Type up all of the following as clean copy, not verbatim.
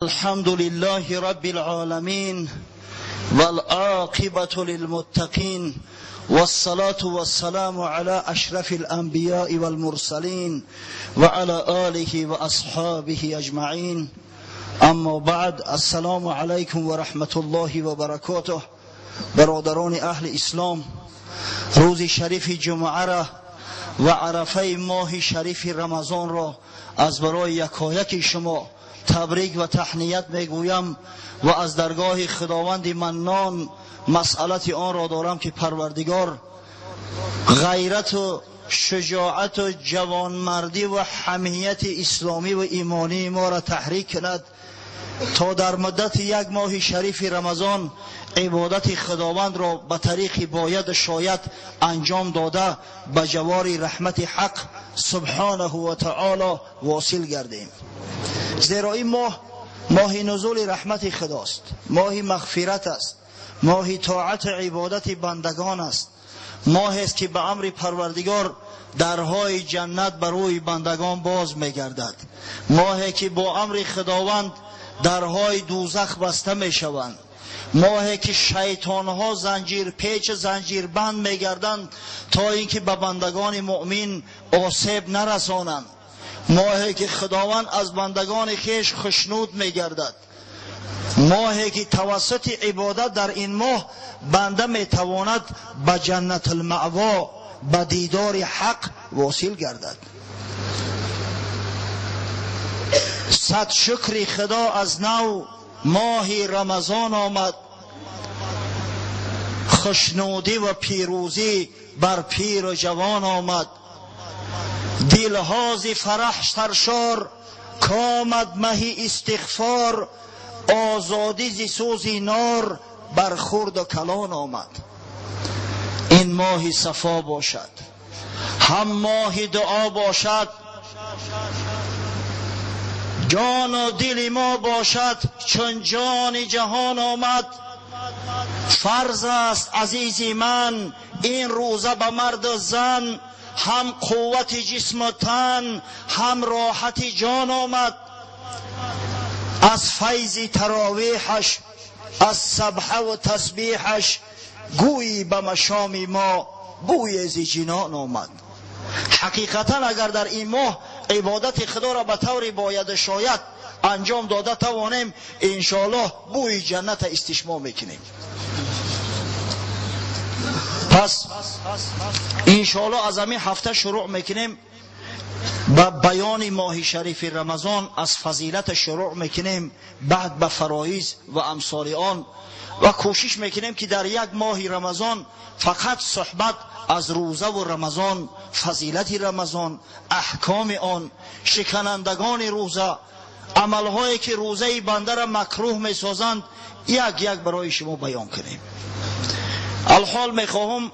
الحمد لله رب العالمين والعاقبة للمتقين والصلاة والسلام على أشرف الأنبياء والمرسلين وعلى آله وأصحابه أجمعين. اما بعد، السلام علیکم و رحمت الله و برکاته. برادران اهل اسلام، روز شریف جمعه را و عرفه ماه شریف رمضان را از برای یکایک شما تبریک و تهنیت میگویم و از درگاه خداوند منان مسئلت آن را دارم که پروردگار غیرت و شجاعت و جوانمردی و حمیت اسلامی و ایمانی ما را تحریک کند تا در مدت یک ماه شریف رمضان عبادت خداوند را به طریق باید شاید انجام داده به جوار رحمت حق سبحانه و تعالی واصل گردیم. زیرا این ماه نزول رحمت خداست، ماه مغفرت است، ماه طاعت عبادت بندگان است، ماه است که به امر پروردگار درهای جنت برای بندگان باز می‌گردد، ماهی که با امر خداوند درهای دوزخ بسته می‌شوند، ماهی که شیطان‌ها زنجیر پیچ زنجیر بند می‌گردند تا اینکه به بندگان مؤمن آسیب نرسانند، ماهی که خداوند از بندگان خیش خشنود می‌گردد، ماهی که توسط عبادت در این ماه بنده میتواند به جنت المأوا به دیدار حق واصل گردد. صد شکر خدا از نو ماه رمضان آمد، خشنودی و پیروزی بر پیر و جوان آمد، دلها ز فرح سرشار کامد مه استغفار، آزادی ز سوز نار بر خرد و کلان آمد. این ماه صفا باشد، هم ماه دعا باشد، جان و دل ما باشد چون جان جهان آمد. فرض است عزیزی من این روزه به مرد و زن، هم قوت جسم و تن هم راحت جان آمد. از فیض تراویحش از سبحه و تسبیحش گویی به مشام ما بوی ز جنان آمد. حقیقتا اگر در این ماه عبادت خدا را به طور باید شاید انجام داده توانیم، انشاءالله بوی جنت استشمام میکنیم. پس انشاءالله از همین هفته شروع میکنیم با بیان ماه شریف رمضان، از فضیلت شروع میکنیم، بعد به فرایض و امثال آن، و کوشش میکنیم که در یک ماه رمضان فقط صحبت از روزه و رمضان، فضیلت رمضان، احکام آن، شکنندگان روزه، عملهایی که روزه بنده را مکروه میسازند، یک برای شما بیان کنیم. الحال میخواهم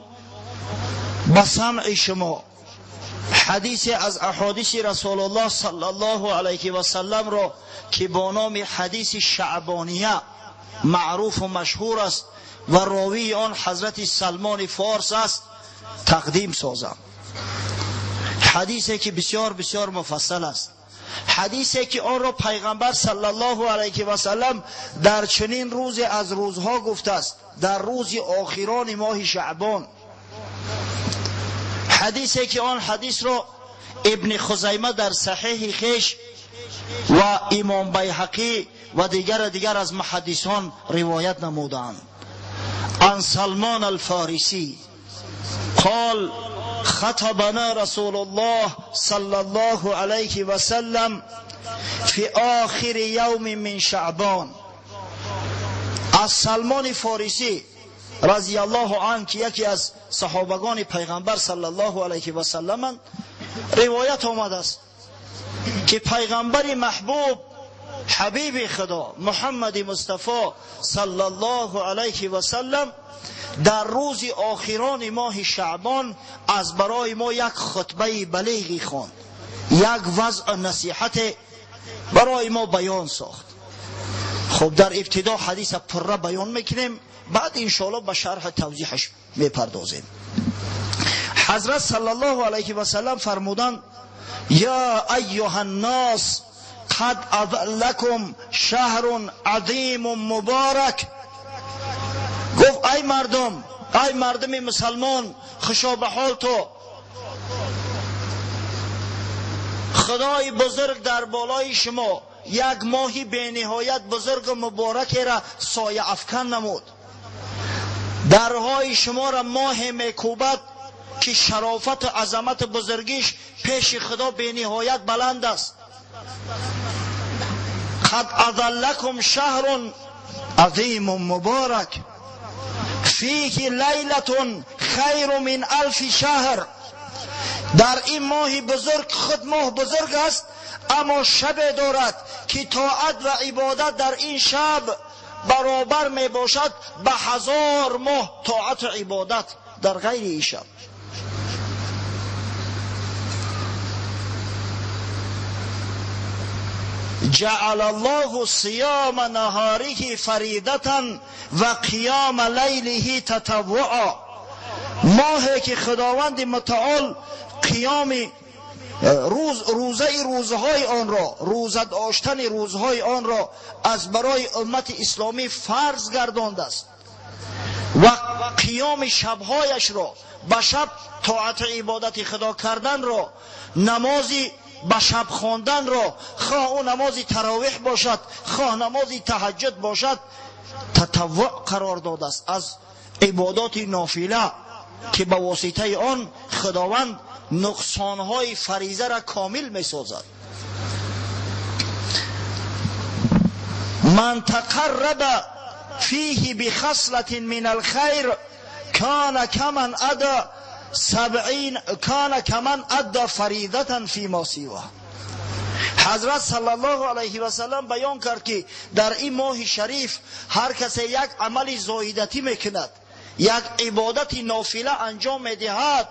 به سمع شما حدیث از احادیث رسول الله صلی الله علیه و سلم را که با نام حدیث شعبانیه معروف و مشهور است و راوی آن حضرت سلمان فارس است تقدیم سازم. حدیثی که بسیار بسیار مفصل است، حدیثی که آن را پیغمبر صلی الله علیه و سلم در چنین روز از روزها گفته است، در روز آخران ماه شعبان. حدیثی که آن حدیث را ابن خزیمه در صحیح خیش و امام بیهقی و دیگر از محدثان روایت نمودند. عن سلمان الفارسی قال خطبنا رسول الله صلی الله علیه و سلم فی آخر یوم من شعبان. از سلمان فارسی رضی الله عنه که یکی از صحابگان پیغمبر صلی الله علیه و سلم روایت آمده است که پیغمبر محبوب حبیب خدا محمد مصطفی صلی الله علیه و سلم در روز آخران ماه شعبان از برای ما یک خطبه بلیغی خواند، یک وضع نصیحت برای ما بیان ساخت. خب در ابتدا حدیث پره بیان میکنیم، بعد انشاءالله به شرح توضیحش میپردازیم. حضرت صلی الله علیه و سلم فرمودند یا ایها الناس قد اظلکم شهر عظیم مبارک. گفت ای مردم، ای مردم مسلمان، خوشا به حال تو، خدای بزرگ در بالای شما یک ماهی به نهایت بزرگ و مبارکی را سایه افکن نمود. درهای شما را ماه میکوبد که شرافت و عظمت بزرگیش پیش خدا به نهایت بلند است. قد اظلکم شهر عظیم مبارک فیه لیلة خیر من الف شهر. در این ماه بزرگ، خود ماه بزرگ است اما شب دارد که طاعت و عبادت در این شب برابر می باشد به 1000 ماه طاعت و عبادت در غیر این شب. جعل الله صیام نهاره فریدة و قیام لیله تطوعا. ماهی که خداوند متعال قیام روزهای آن را، روزه داشتن روزهای آن را از برای امت اسلامی فرض گردانده است و قیام شبهایش را، به شب طاعت عبادت خدا کردن را، نمازی به شب خواندن را، خواه او نمازی تراویح باشد خواه نمازی تهجد باشد، تطوع قرار داده است از عبادات نافله که به واسطه آن خداوند نقصانهای فریضه را کامل می سازد. من تقرب فیه بخصلة من الخیر کان کمن ادى فریضة فیما سواه. حضرت صلی الله علیه و سلم بیان کرد که در این ماه شریف هر کسی یک عمل زایدتی میکند، یک عبادت نافله انجام میدهد،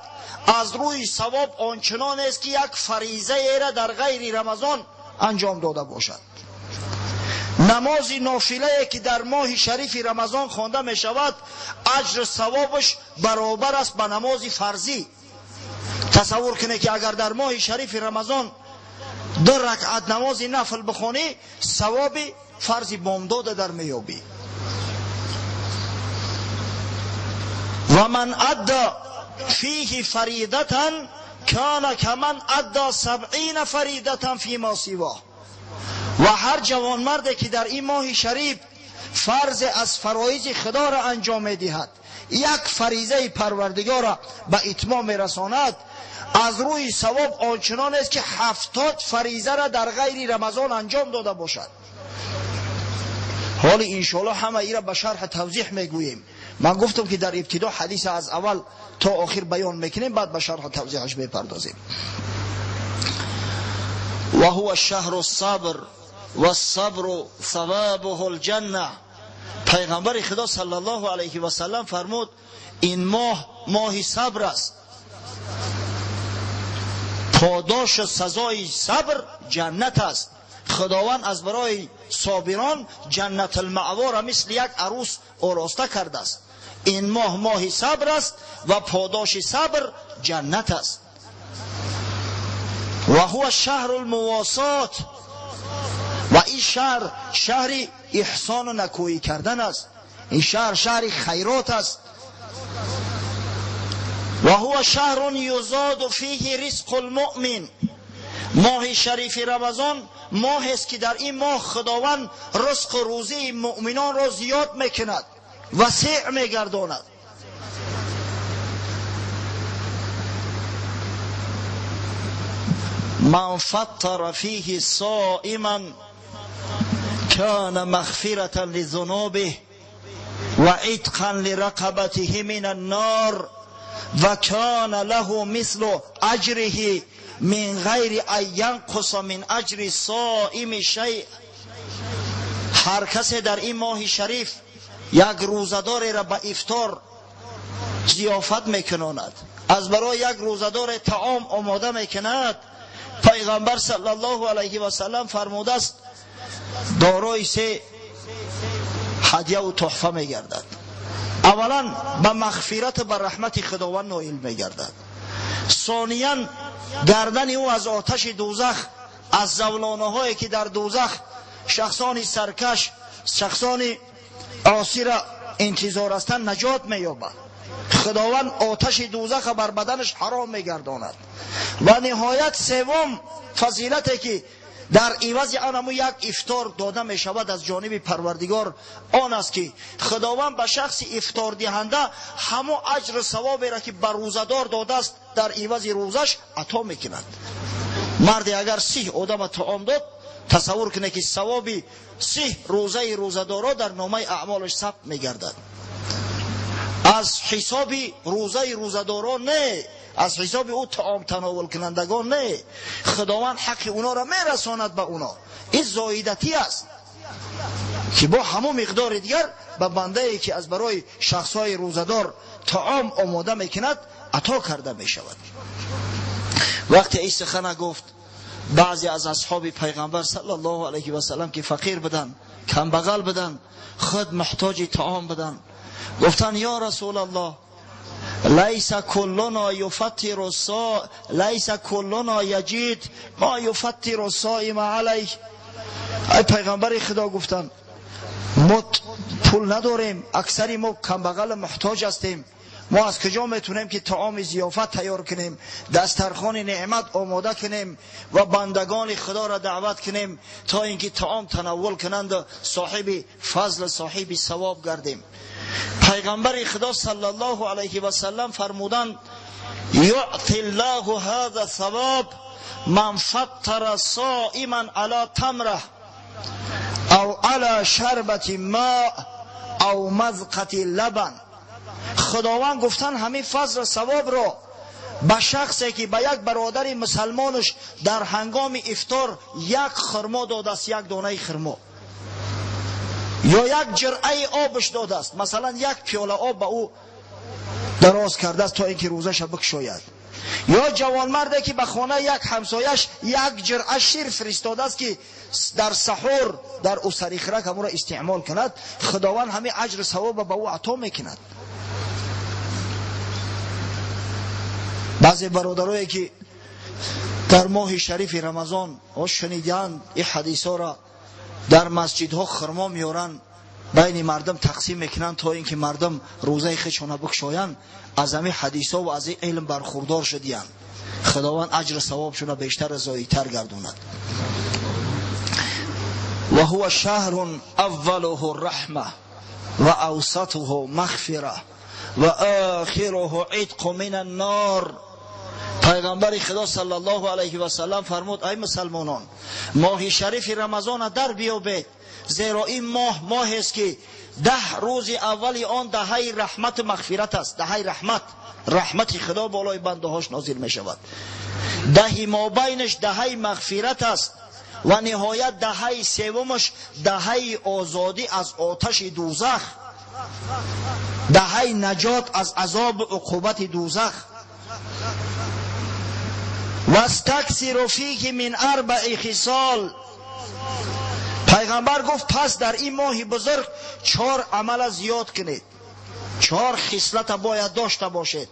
از روی ثواب آنچنان است که یک فریضه را در غیر رمضان انجام داده باشد. نماز نافله که در ماه شریف رمضان خوانده می شود اجر ثوابش برابر است با نماز فرضی. تصور کنه که اگر در ماه شریف رمضان 2 رکعت نماز نفل بخونی ثواب فرض بامداد در میابی. و من ادى فیه فریضة کان کمن ادى 70 فریضة فیما سواه. و هر جوان مرد که در این ماه شریف فرض از فرایض خدا را انجام میدهد، یک فریضه پروردگار را به اتمام میرساند، از روی ثواب آنچنان است که 70 فریضه را در غیر رمضان انجام داده باشد. حال انشاءالله همه ای را به شرح توضیح میگوییم. من گفتم که در ابتدا حدیث از اول تا آخر بیان میکنیم، بعد به شرح توضیحش میپردازیم. و هو الشهر الصبر و الصبر ثوابه الجنه. پیغمبر خدا صلی الله علیه و سلم فرمود این ماه صبر است، پاداش و سزای صبر جنت است. خداوند از برای صابران جنت المأوا را مثل یک عروس آراسته کرده است. این ماه صبر است و پاداش صبر جنت است. و هو شهر المواسات. و این شهر احسان و نکویی کردن است. این شهر خیرات است. و هو شهر یزاد فیه رزق المؤمن. ماه شریف رمضان ماه است که در این ماه خداوند رزق و روزی مؤمنان را زیاد میکند، وسیع میگرداند. من فطر فیه صائما کان مغفرة لذنوبه و عتقا لرقبته من النار و کان له مثل اجره من غیر ان ینقص من اجر الصائم شیء. هر کسی در این ماه شریف یک روزدار را به افطار ضیافت میکناند، از برای یک روزدار طعام آماده میکند، پیغمبر صلی الله علیه و سلم فرموده است دارای 3 هدیه و تحفه میگردد. اولا به مغفرت و رحمت خداوند نائل میگردد. ثانیا گردن او از آتش دوزخ از زولانه هایی که در دوزخ شخصان سرکش، شخصان عاصی را انتظار هستند نجات می‌یابد. خداوند آتش دوزخ بر بدنش حرام می‌گرداند. و نهایت سوم فضیلتی که در عوض آن یک افطار داده می شود از جانب پروردگار آن است که خداوند به شخص افطار دهنده همه اجر و ثوابی را که بر روزدار داده است در عوض روزش عطا میکند. مردی اگر 30 آدم طعام داد، تصور کنه که ثواب 30 روزه روزدارا در نامه اعمالش ثبت میگردد. از حساب روزه روزدارا نه، از حساب او طعام تناول کنندگان نه. خداوند حق اونا را میرساند به اونا. این زایدتی است که با همه مقدار دیگر به بنده ای که از برای شخصای روزدار طعام آماده میکند عطا کرده میشود. وقتی این سخن گفت، بعضی از اصحاب پیغمبر صلی الله علیه و سلم که فقیر بدن، کم بغل بدن، خود محتاج طعام بدن، گفتن یا رسول الله لیس کلنا یفطر الصائم، لیس کلنا یجد ما یفطر الصائم علیه. ای پیغمبر خدا گفتن ما پول نداریم، اکثری ما کم بغل محتاج هستیم، ما از کجا میتونیم که طعام ضیافت تیار کنیم، دسترخوان نعمت آماده کنیم و بندگان خدا را دعوت کنیم تا اینکه طعام تناول کنند و صاحب فضل صاحب ثواب گردیم. پیغمبر خدا صلی الله علیه و سلم فرمودند یعطی الله هذا الثواب من فطر صائما علی تمره او علی شربت ماء او مذقة لبن. خداوند گفتن همین فضل ثواب را به شخصی که به یک برادر مسلمانش در هنگام افطار یک خرما داده است، یک دانه خرما یا یک جرعه آبش داده است، مثلا یک پیاله آب به او دراز کرده است تا اینکه روزش بکشاید، یا جوانمردی که به خانه یک همسایش یک جرعه شیر فرستاده است که در سحور در اسری خرک همون را استعمال کند، خداوند همه اجر ثواب به او عطا میکند. بعضی برادرایی که در ماه شریف رمضان شنیدند این حدیثا را، در مسجدها خرما میارن بین مردم تقسیم میکنن تا اینکه مردم روزه خودشون بکشایند، از همین حدیثا و از این علم برخوردار شدیان. خداوند اجر ثوابشون بیشتر زایدتر گردوند. و هو شهر اوله رحمه و اوسطه مغفره و آخره عتق من النار. پیغمبر خدا صلی الله علیه و سلم فرمود ای مسلمانان، ماه شریف رمضان در بیابید، زیرا این ماه است که 10 روز اولی آن دهه رحمت مغفرت است. دهه رحمت خدا بالای بنده هاش نازل می شود. دهه ما بینش دهه مغفرت است و نهایت دهه سومش دهه آزادی از آتش دوزخ، دهه نجات از عذاب عقوبت دوزخ. واستکثروا فیه من 4 خصال. پیغمبر گفت پس در این ماه بزرگ 4 عمل زیاد کنید، 4 خصلت باید داشته باشید.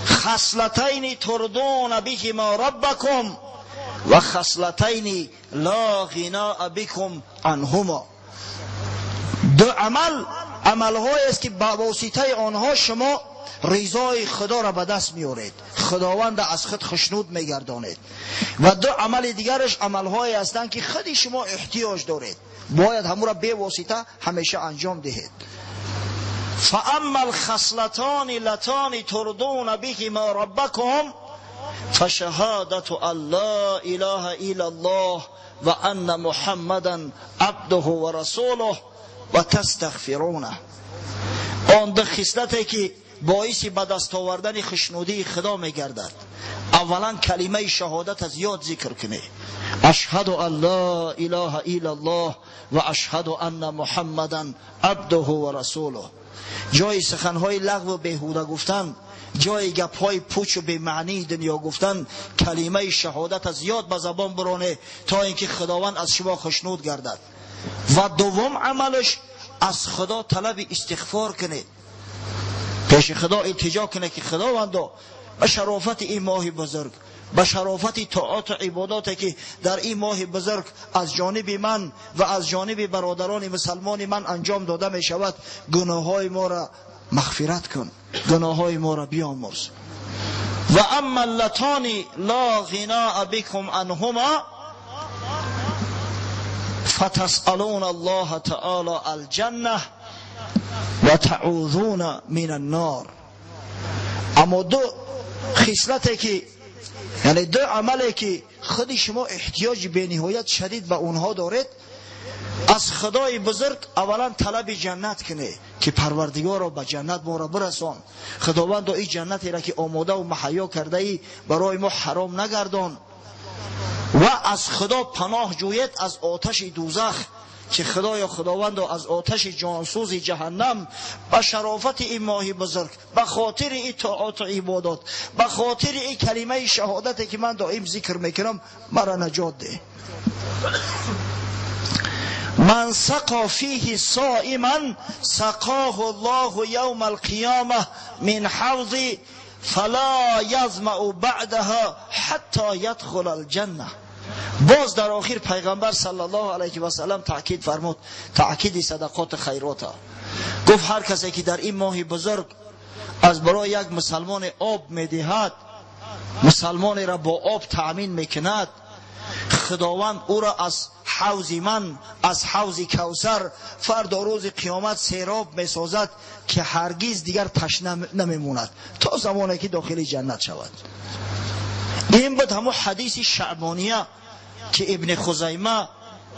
خصلتین ترضون بهما ربکم و خصلتین لا غناء بکم عنهما. 2 عمل‌هایی است که با واسطه آنها شما رضای خدا را به دست میارید، خداوند از خود خشنود میگردانید. و 2 عمل دیگرش عمل‌هایی هستند که خودی شما احتیاج دارید، باید همون را به واسطه همیشه انجام دهید. فاما الخصلتان لتان ترضون بهما ربکم فشهادت ان لا اله الا الله و ان محمدا عبده و رسوله و تستغفرونه. آن 2 خصلتی که باعث به دست آوردن خشنودی خدا میگردد. اولا کلمه شهادت از یاد ذکر کنه، اشهد ان لا اله الا الله و اشهد ان محمدا عبده و رسوله. جای سخنهای لغو و بیهوده گفتن، جای گپهای پوچ و به معنی دنیا گفتن، کلمه شهادت از یاد به زبان برانه تا اینکه خداوند از شما خشنود گردد. و دوم عملش از خدا طلب استغفار کنه، پیش خدا التجا کنه که خداوندا به شرافت این ماه بزرگ به شرافت طاعات و عباداتی که در این ماه بزرگ از جانب من و از جانب برادران مسلمان من انجام داده می شود، گناههای ما را مغفرت کن، گناههای ما را بیامرز. و اما اللتان لا غناء بكم عنهما فتسألون الله تعالی الجنه و تعوذون من النار. اما دو خصلتی که یعنی دو عملی که خود شما احتیاج به نهایت شدید به اونها دارید، از خدای بزرگ اولا طلب جنت کنه که پروردگار را به جنت ما را برسان، خداوند این جنتی را که آماده و مهیا کرده ای برای ما حرام نگردان. و از خدا پناه جوید از آتش دوزخ که خداوند از آتش جانسوز جهنم به شرافت این ماه بزرگ، به خاطر این طاعات و عبادات، به خاطر این کلمه شهادتی که من دائم ذکر میکنم، مرا نجات ده. من سقا فیه صائما سقاه الله یوم القیامه من حوض فلا یظمأ بعدها حتی یدخل الجنه. باز در آخر پیغمبر صلی الله علیه و سلم تاکید فرمود، تاکید صدقات خیرات، گفت هر کسی که در این ماه بزرگ از برای یک مسلمان آب میدهد، مسلمان را با آب تأمین میکند، خداوند او را از حوض من، از حوض کوثر فردا روز قیامت سیراب میسازد که هرگز دیگر تشنه نمیموند تا زمانی که داخل جنت شود. این بود همون حدیث شعبانیه که ابن خزیمه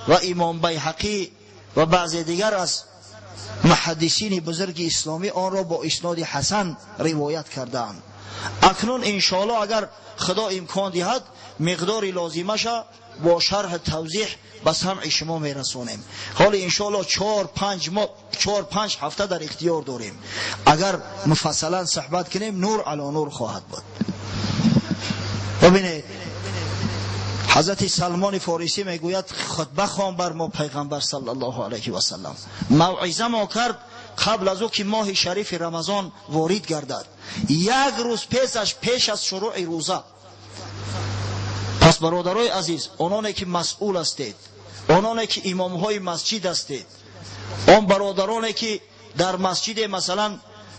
و امام بیهقی و بعضی دیگر از محدثین بزرگ اسلامی آن را با اسناد حسن روایت کردند. اکنون انشاءالله اگر خدا امکان دهد مقداری لازمش با شرح توضیح به سمع شما میرسونیم. حالا انشاءالله 4-5 هفته در اختیار داریم، اگر مفصلا صحبت کنیم نور علی نور خواهد بود. ببینید حضرت سلمان فارسی میگوید خطبه خوان بر ما پیغمبر صلی الله علیه و سلم، موعظه ما کرد قبل از او که ماه شریف رمضان وارد گردد، یک روز پیش از شروع روزه. پس برادرای عزیز، آنانی که مسئول هستید، آنانی که امامهای مسجد هستید، آن برادرانی که در مسجد مثلا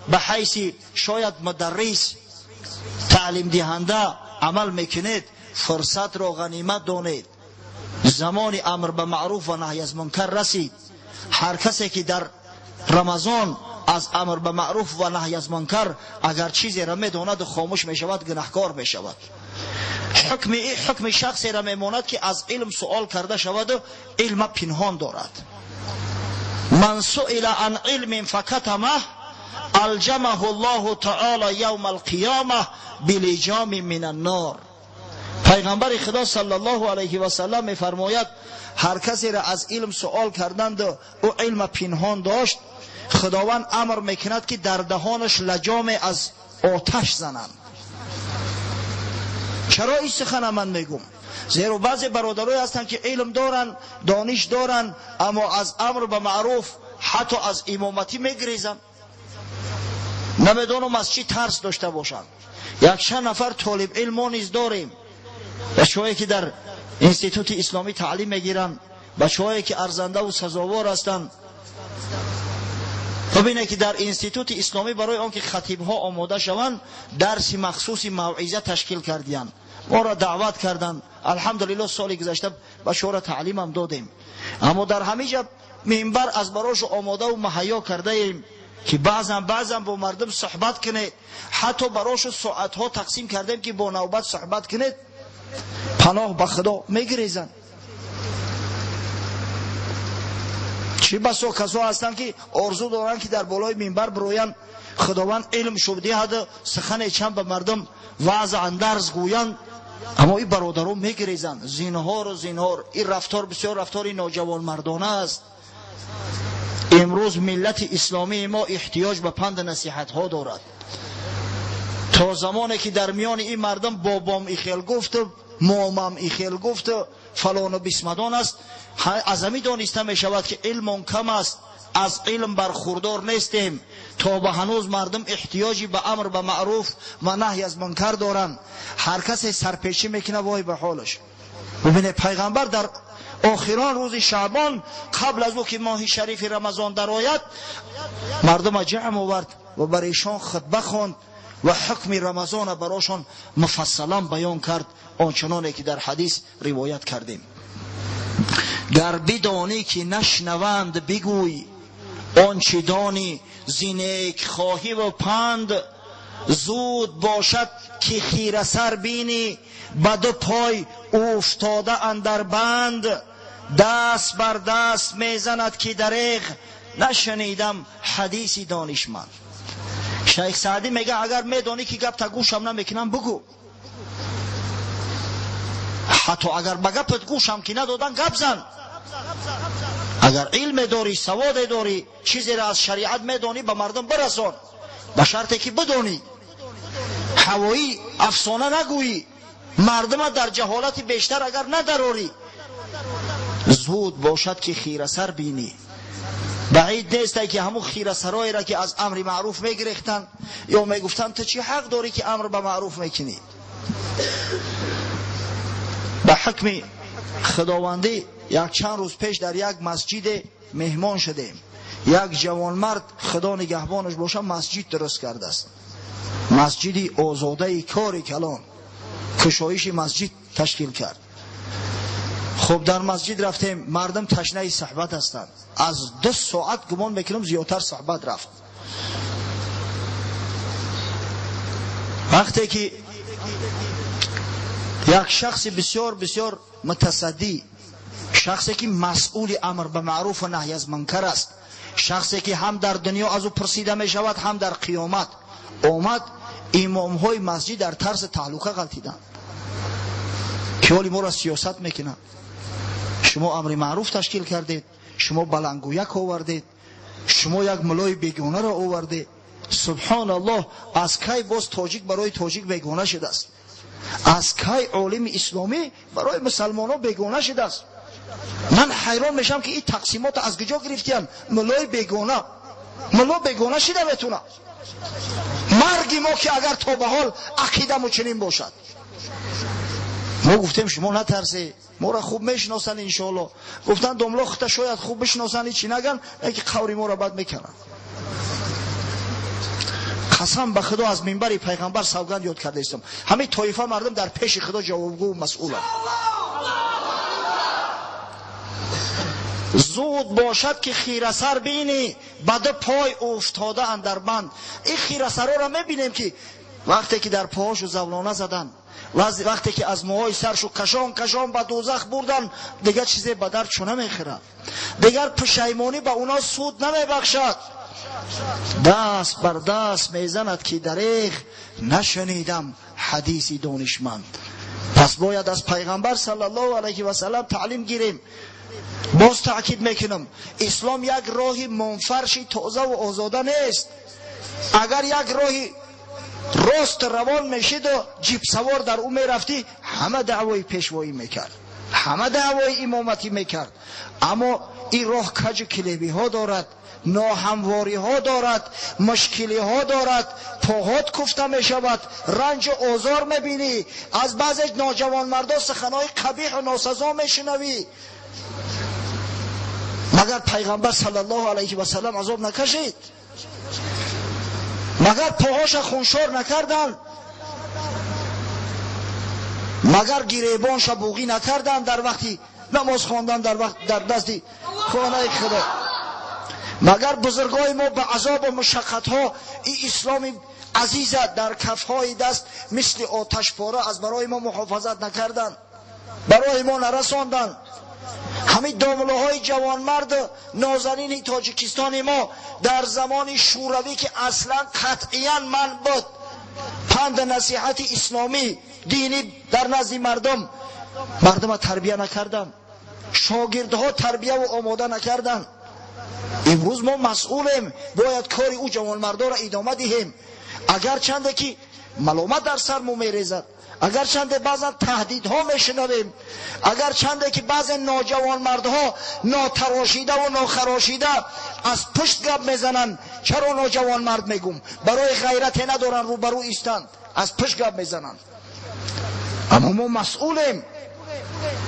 به حیث شاید مدرس تعلیم دهنده عمل میکنید، فرصت را غنیمت دانید. زمان امر به معروف و نهی از منکر رسید. هر کسی که در رمضان از امر به معروف و نهی از منکر اگر چیزی را میداند و خاموش میشود، گناهکار میشود. حکم شخصی را میماند که از علم سوال کرده شود و علم پنهان دارد. من سئل عن علم فکتمه الجمه الله تعالی یوم القیامه بلجام من النار. پیغمبر خدا صلی الله علیه و سلم میفرماید هر کسی را از علم سوال کردند و او علم پنهان داشت، خداوند امر میکند که در دهانش لجام از آتش زنند. چرا این سخن من میگم؟ زیرا بعضی برادرای هستند که علم دارن، دانش دارن، اما از امر به معروف حتی از امامتی میگریزن، نمیدونم از چی ترس داشته باشند. یک چند نفر طالب علم ما نیز داریم، بچه‌هایی که در انستیتوت اسلامی تعلیم میگیرن، بچه‌هایی که ارزنده و سزاوار هستند. ببینید که در انستیتوت اسلامی برای آنکه خطیب ها آماده شوند درس مخصوص موعظه تشکیل کردند، ما را دعوت کردند. الحمدلله سال گذشته بچه‌ها را تعلیم هم دادیم، اما در همه جا منبر از براش آماده و مهیا کرده ایم که بعضا با مردم صحبت کنه، حتی براش ساعت ها تقسیم کردیم که با نوبت صحبت کنید. پناه به خدا میگریزن. چه بسا کسا هستن که آرزو دارن که در بالای منبر بروین، خداوند علم شده هده سخن چند به مردم وعظ اندرز گویند، اما این برادران میگریزن. زینهار این رفتار بسیار رفتار نوجوان مردانه است. امروز ملت اسلامی ما احتیاج به پند نصیحت ها دارد. تا زمانی که در میان این مردم بابام ایخیل گفت، مامم ایخیل گفت، فلان و بسمدان است. از همین دانسته می شود که علم کم است، از علم برخوردار نیستیم. تا به هنوز مردم احتیاجی به امر به معروف و نهی از منکر دارن. هر کس سرپیچی میکنه وای به حالش. ببینید پیغمبر در آخران روز شعبان قبل از او که ماه شریف رمضان در آید مردم جمع آورد و برایشان خطبه خواند و حکم رمضان براشان مفصلا بیان کرد، آنچنانی که در حدیث روایت کردیم. گر بدانی که نشنوند بگوی، آنچه دانی زینک خواهی و پند. زود باشد که خیره سر بینی، به دو پای افتاده اندر بند. دست بر دست میزند که دریغ، نشنیدم حدیثی دانشمند. شیخ سعدی میگه اگر میدانی که گپ تا گوشم نمیکنم بگو، حتی اگر به گپت گوشم که ندادن گپ زن. اگر علم داری، سواد داری، چیزی را از شریعت میدانی به مردم برسان، به شرطی که بدانی، هوایی افسانه نگویی، مردم در جهالت بیشتر اگر ندراری. زود باشد که خیره سر بینی. بعید نیست که همون خیره سرایی را که از امر معروف میگرفتن یا میگفتن تو چی حق داری که امر به معروف میکنی. به حکم خداوندی یک چند روز پیش در یک مسجد مهمان شدیم. یک جوانمرد خدا نگهبانش باشه مسجد درست کرده است. مسجدی آزاده کاری کلان، کشایش مسجد تشکیل کرد. خب در مسجد رفتیم، مردم تشنه صحبت هستند. از 2 ساعت گمان میکنم زیادتر صحبت رفت. وقتی که یک شخص بسیار بسیار متصدی، شخصی که مسئول امر به معروف و نهی از منکر است، شخصی که هم در دنیا از او پرسیده می شود هم در قیامت، آمد امام های مسجد در طرز تعلقه غلطیدن که ولی ما را سیاست میکنن. شما امر معروف تشکیل کردید، شما بلنگویک آوردید، شما یک ملای بیگانه را آوردید. سبحان الله، از کی باز تاجیک برای تاجیک بیگانه شده است؟ از کی عالم اسلامی برای مسلمان ها بیگانه شده است؟ من حیران میشم که این تقسیمات از کجا گرفتین؟ ملای بیگانه، ملا بیگانه شده بتونه؟ مرگی ما که اگر تا به حال عقیده مو چنین باشد. ما گفتیم شما نترسی، ما را خوب میشناسن انشاءالله. گفتن دملخت شاید خوب بشناسن، چی نگن که قوری ما را بد میکنن. قسم به خدا از منبر پیغمبر سوگند یاد کرده استم، همه طایفه مردم در پیش خدا جوابگو و مسئولن. زود باشد که خیره سر بینی، بعد پای افتاده اندر بند. این خیره سرها را میبینیم که وقتی که در پاهاشو زولانه زدن، وقتی که از موهای سرشو کشان کشان به دوزخ بردن، دیگر چیزی به در چونه میخیره، دیگر پشیمانی به اونا سود نمیبخشد. دست بر دست میزند که دریغ، نشنیدم حدیثی دانشمند. پس باید از پیغمبر صلی الله علیه و سلم تعلیم گیریم. باز تأکید میکنم، اسلام یک راهی منفرشی تازه و آزاده نیست. اگر یک راهی راست روان میشید و جیب سوار در اون میرفتی، همه دعوای پیشوایی میکرد، همه دعوای امامتی میکرد. اما این راه کج کلیبی ها دارد، ناهمواری ها دارد، مشکلی ها دارد، پاهات کوفته می شود، رنج و آزار میبینی، از بعضی ناجوان مردا سخنهای قبیح و ناسزا میشنوی. مگر پیغمبر صلی الله علیه و سلم عذاب نکشید؟ مگر پاهاش خونشار نکردن؟ مگر گریبانش بوغی نکردن در وقتی نماز خواندن در دستی خانه خدا؟ مگر بزرگای ما به عذاب و مشقت ها این اسلام عزیز در کفهای دست مثل آتش پاره از برای ما محافظت نکردن، برای ما نرساندن؟ همین دامله های جوان مرد نازنین تاجیکستان ما در زمان شوروی که اصلا قطعیاً من بود پند نصیحت اسلامی دینی در نزد مردم تربیه نکردن، شاگردها تربیه و آماده نکردن. امروز ما مسئولیم، باید کاری او جوان مردا را ادامه دهیم. اگر چنده که ملامت در سر مو میریزد، اگر چنده بعضا تهدیدها میشنویم، اگر چنده که بعض نوجوان مردها ناتراشیده و ناخراشیده از پشت گپ میزنن. چرا نوجوان مرد میگم؟ برای غیرت ندارن، رو برو ایستند، از پشت گپ میزنن. اما ما مسئولیم.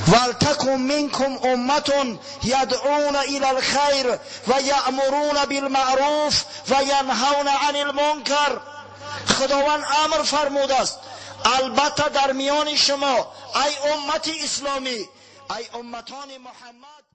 ولتکن منکم امة یدعون الی الخیر و یأمرون بالمعروف و ینهون عن المنکر. خداوند امر فرموده است البته در میان شما ای امت اسلامی، ای امتان محمد